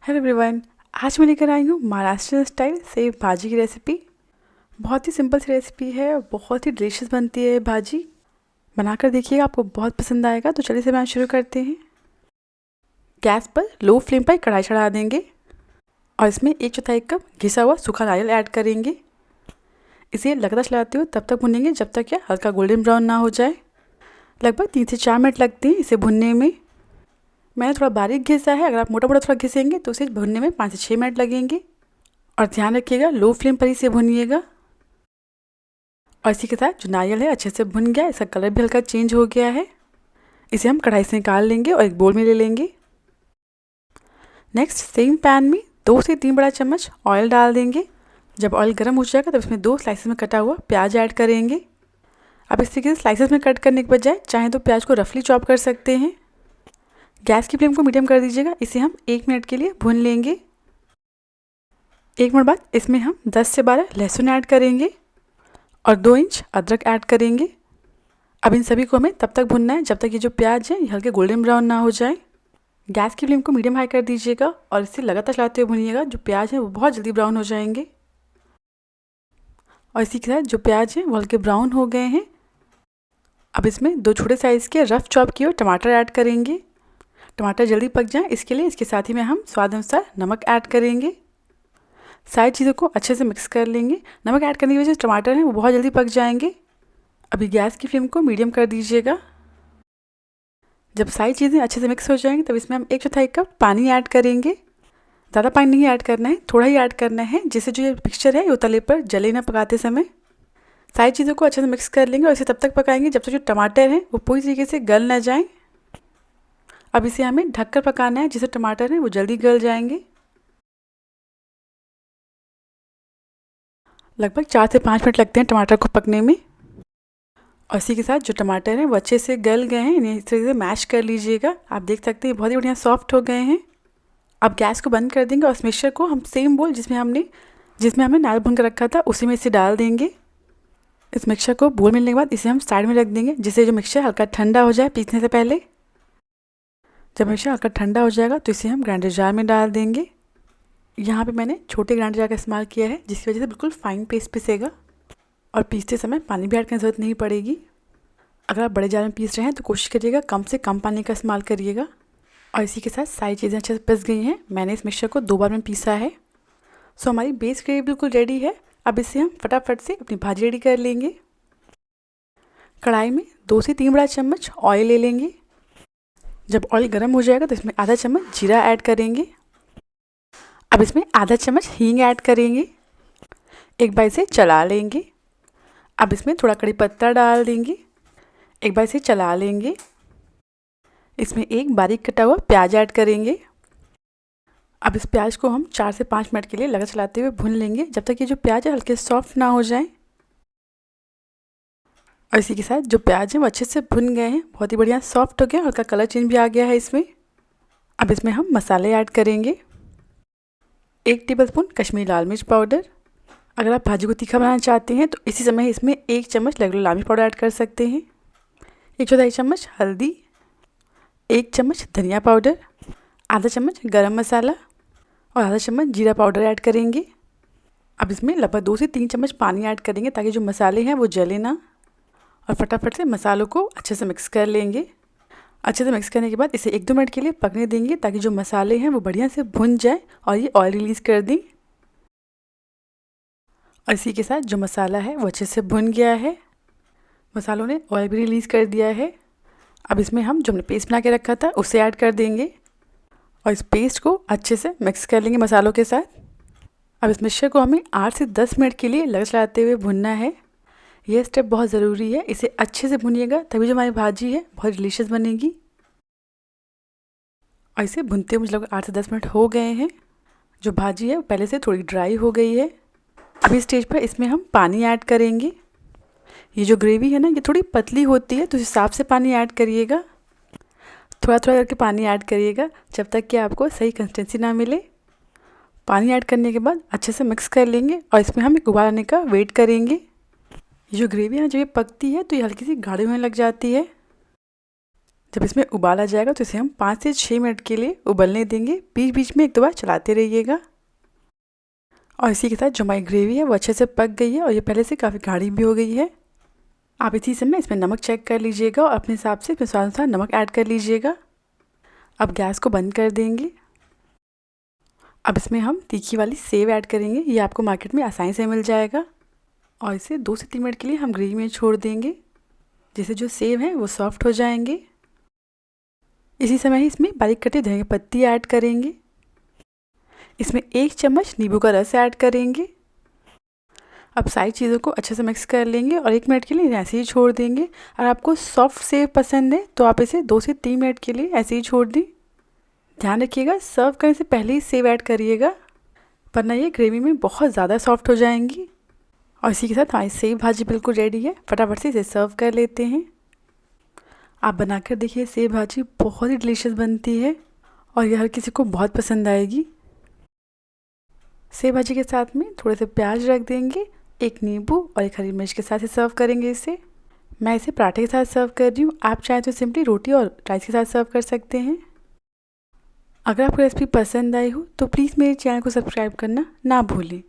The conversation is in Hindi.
Hello everyone. आज मैं लेकर आई हूँ महाराष्ट्र स्टाइल सेव भाजी की रेसिपी। बहुत ही सिंपल सी रेसिपी है और बहुत ही डिलीशियस बनती है ये भाजी। बनाकर देखिएगा, आपको बहुत पसंद आएगा। तो चलिए से बनाना शुरू करते हैं। गैस पर लो फ्लेम पर कढ़ाई चढ़ा देंगे और इसमें 1/4 कप घिसा हुआ सूखा नारियल ऐड करेंगे। इसे लगातार चलाते हुए तब तक भुनेंगे जब तक यह हल्का गोल्डन ब्राउन ना हो जाए। लगभग 3 से 4 मिनट लगते हैं इसे भुनने में। मैंने थोड़ा बारीक घिसा है, अगर आप मोटा मोटा थोड़ा घिसेंगे तो इसे भुनने में 5 से 6 मिनट लगेंगे। और ध्यान रखिएगा लो फ्लेम पर ही इसे भुनिएगा। और इसी के साथ जो नारियल है अच्छे से भुन गया, इसका कलर भी हल्का चेंज हो गया है। इसे हम कढ़ाई से निकाल लेंगे और एक बोल में ले लेंगे। नेक्स्ट सेम पैन में 2 से 3 बड़ा चम्मच ऑयल डाल देंगे। जब ऑयल गर्म हो जाएगा तब इसमें 2 स्लाइसेस में कटा हुआ प्याज ऐड करेंगे। अब इस तरीके से स्लाइसेस में कट करने के बजाय चाहें तो प्याज को रफली चॉप कर सकते हैं। गैस की फ्लेम को मीडियम कर दीजिएगा। इसे हम 1 मिनट के लिए भून लेंगे। 1 मिनट बाद इसमें हम 10 से 12 लहसुन ऐड करेंगे और 2 इंच अदरक ऐड करेंगे। अब इन सभी को हमें तब तक भुनना है जब तक ये जो प्याज है ये हल्के गोल्डन ब्राउन ना हो जाए। गैस की फ्लेम को मीडियम हाई कर दीजिएगा और इसे लगातार चलाते हुए भुनिएगा। जो प्याज है वो बहुत जल्दी ब्राउन हो जाएंगे। और इसी के साथ जो प्याज है वो हल्के ब्राउन हो गए हैं। अब इसमें 2 छोटे साइज़ के रफ चॉप किए हुए टमाटर ऐड करेंगे। टमाटर जल्दी पक जाए इसके लिए इसके साथ ही में हम स्वाद अनुसार नमक ऐड करेंगे। सारी चीज़ों को अच्छे से मिक्स कर लेंगे। नमक ऐड करने की वजह से टमाटर हैं वो बहुत जल्दी पक जाएंगे। अभी गैस की फ्लेम को मीडियम कर दीजिएगा। जब सारी चीज़ें अच्छे से मिक्स हो जाएंगी तब इसमें हम 1/4 कप पानी ऐड करेंगे। ज़्यादा पानी नहीं ऐड करना है, थोड़ा ही ऐड करना है, जिससे जो ये मिक्सचर है वो तले पर जले ना पकाते समय। सारी चीज़ों को अच्छे से मिक्स कर लेंगे और इसे तब तक पकाएंगे जब तक जो टमाटर हैं वो पूरी तरीके से गल ना जाएँ। अब इसे हमें ढककर पकाना है जिससे टमाटर हैं वो जल्दी गल जाएंगे। लगभग 4 से 5 मिनट लगते हैं टमाटर को पकने में। और इसी के साथ जो टमाटर हैं वो अच्छे से गल गए हैं। इन्हें इस तरीके से मैश कर लीजिएगा। आप देख सकते हैं बहुत ही बढ़िया सॉफ्ट हो गए हैं। अब गैस को बंद कर देंगे और इस मिक्सचर को हम सेम बोल जिसमें हमने नारियल भून कर रखा था उसी में इसे डाल देंगे। इस मिक्सचर को बोल मिलने के बाद इसे हम साइड में रख देंगे जिससे जो मिक्सचर हल्का ठंडा हो जाए पीसने से पहले। जब मिक्सचर हल्का ठंडा हो जाएगा तो इसे हम ग्राइंडर जार में डाल देंगे। यहाँ पे मैंने छोटे ग्राइंडर जार का इस्तेमाल किया है जिसकी वजह से बिल्कुल फाइन पेस्ट पिसेगा और पीसते समय पानी भी ऐड करने की ज़रूरत नहीं पड़ेगी। अगर आप बड़े जार में पीस रहे हैं तो कोशिश करिएगा कम से कम पानी का इस्तेमाल करिएगा। और इसी के साथ सारी चीज़ें अच्छे से पिस गई हैं। मैंने इस मिक्सचर को 2 बार में पीसा है। सो हमारी बेस ग्रेवी बिल्कुल रेडी है। अब इसे हम फटाफट से अपनी भाजी रेडी कर लेंगे। कढ़ाई में 2 से 3 बड़ा चम्मच ऑयल ले लेंगे। जब ऑयल गर्म हो जाएगा तो इसमें आधा चम्मच जीरा ऐड करेंगे। अब इसमें आधा चम्मच हींग ऐड करेंगे। एक बार इसे चला लेंगे। अब इसमें थोड़ा कड़ी पत्ता डाल देंगे। एक बार इसे चला लेंगे। इसमें एक बारीक कटा हुआ प्याज ऐड करेंगे। अब इस प्याज को हम 4 से 5 मिनट के लिए लगातार चलाते हुए भून लेंगे जब तक ये जो प्याज है हल्के सॉफ्ट ना हो जाए। और इसी के साथ जो प्याज है वो अच्छे से भुन गए हैं, बहुत ही बढ़िया सॉफ्ट हो गया, हल्का कलर चेंज भी आ गया है इसमें। अब इसमें हम मसाले ऐड करेंगे। 1 टेबलस्पून कश्मीरी लाल मिर्च पाउडर। अगर आप भाजी को तीखा बनाना चाहते हैं तो इसी समय इसमें 1 चम्मच रेगुलर लाल मिर्च पाउडर ऐड कर सकते हैं। 1/4 चम्मच हल्दी, 1 चम्मच धनिया पाउडर, आधा चम्मच गरम मसाला और आधा चम्मच जीरा पाउडर ऐड करेंगे। अब इसमें लगभग 2 से 3 चम्मच पानी ऐड करेंगे ताकि जो मसाले हैं वो जले ना। और फटाफट से मसालों को अच्छे से मिक्स कर लेंगे। अच्छे से मिक्स करने के बाद इसे 1-2 मिनट के लिए पकने देंगे ताकि जो मसाले हैं वो बढ़िया से भुन जाए और ये ऑयल रिलीज़ कर दें। और इसी के साथ जो मसाला है वो अच्छे से भुन गया है, मसालों ने ऑयल भी रिलीज़ कर दिया है। अब इसमें हम जो हमने पेस्ट बना के रखा था उसे ऐड कर देंगे और इस पेस्ट को अच्छे से मिक्स कर लेंगे मसालों के साथ। अब इस मिक्सचर को हमें 8 से 10 मिनट के लिए लगातार चलाते हुए भुनना है। यह स्टेप बहुत ज़रूरी है, इसे अच्छे से भुनिएगा तभी जो हमारी भाजी है बहुत डिलीशियस बनेगी। और इसे भुनते हुए मुझे लगभग 8 से 10 मिनट हो गए हैं। जो भाजी है वो पहले से थोड़ी ड्राई हो गई है। अब इस स्टेज पर इसमें हम पानी ऐड करेंगे। ये जो ग्रेवी है ना ये थोड़ी पतली होती है तो इस हिसाब से पानी ऐड करिएगा। थोड़ा थोड़ा करके पानी ऐड करिएगा जब तक कि आपको सही कंसिस्टेंसी ना मिले। पानी ऐड करने के बाद अच्छे से मिक्स कर लेंगे और इसमें हम एक उबाल आने का वेट करेंगे। ये जो ग्रेवी है जब ये पकती है तो ये हल्की सी गाढ़ी होने लग जाती है। जब इसमें उबाल आ जाएगा तो इसे हम 5 से 6 मिनट के लिए उबलने देंगे। बीच बीच में एक दो बार चलाते रहिएगा। और इसी के साथ जो हमारी ग्रेवी है वो अच्छे से पक गई है और ये पहले से काफ़ी गाढ़ी भी हो गई है। आप इसी समय इसमें नमक चेक कर लीजिएगा और अपने हिसाब से इसमें स्वाद अनुसार नमक ऐड कर लीजिएगा। अब गैस को बंद कर देंगे। अब इसमें हम तीखी वाली सेव ऐड करेंगे। ये आपको मार्केट में आसानी से मिल जाएगा। और इसे 2 से 3 मिनट के लिए हम ग्रेवी में छोड़ देंगे, जिससे जो सेव हैं वो सॉफ्ट हो जाएंगे। इसी समय ही इसमें बारीक कटी धनिया की पत्ती ऐड करेंगे। इसमें 1 चम्मच नींबू का रस ऐड करेंगे। अब सारी चीज़ों को अच्छे से मिक्स कर लेंगे और 1 मिनट के लिए ऐसे ही छोड़ देंगे। अगर आपको सॉफ्ट सेव पसंद है तो आप इसे 2 से 3 मिनट के लिए ऐसे ही छोड़ दें। ध्यान रखिएगा सर्व करने से पहले ही सेव ऐड करिएगा, वरना ये ग्रेवी में बहुत ज़्यादा सॉफ्ट हो जाएंगी। और इसी के साथ हमारी सेव भाजी बिल्कुल रेडी है। फटाफट से इसे सर्व कर लेते हैं। आप बनाकर देखिए, सेव भाजी बहुत ही डिलीशियस बनती है और ये हर किसी को बहुत पसंद आएगी। सेव भाजी के साथ में थोड़े से प्याज रख देंगे, 1 नींबू और 1 हरी मिर्च के साथ ही सर्व करेंगे इसे। मैं इसे पराठे के साथ सर्व कर रही हूँ। आप चाहें तो सिंपली रोटी और राइस के साथ सर्व कर सकते हैं। अगर आपको रेसिपी पसंद आई हो तो प्लीज़ मेरे चैनल को सब्सक्राइब करना ना भूलें।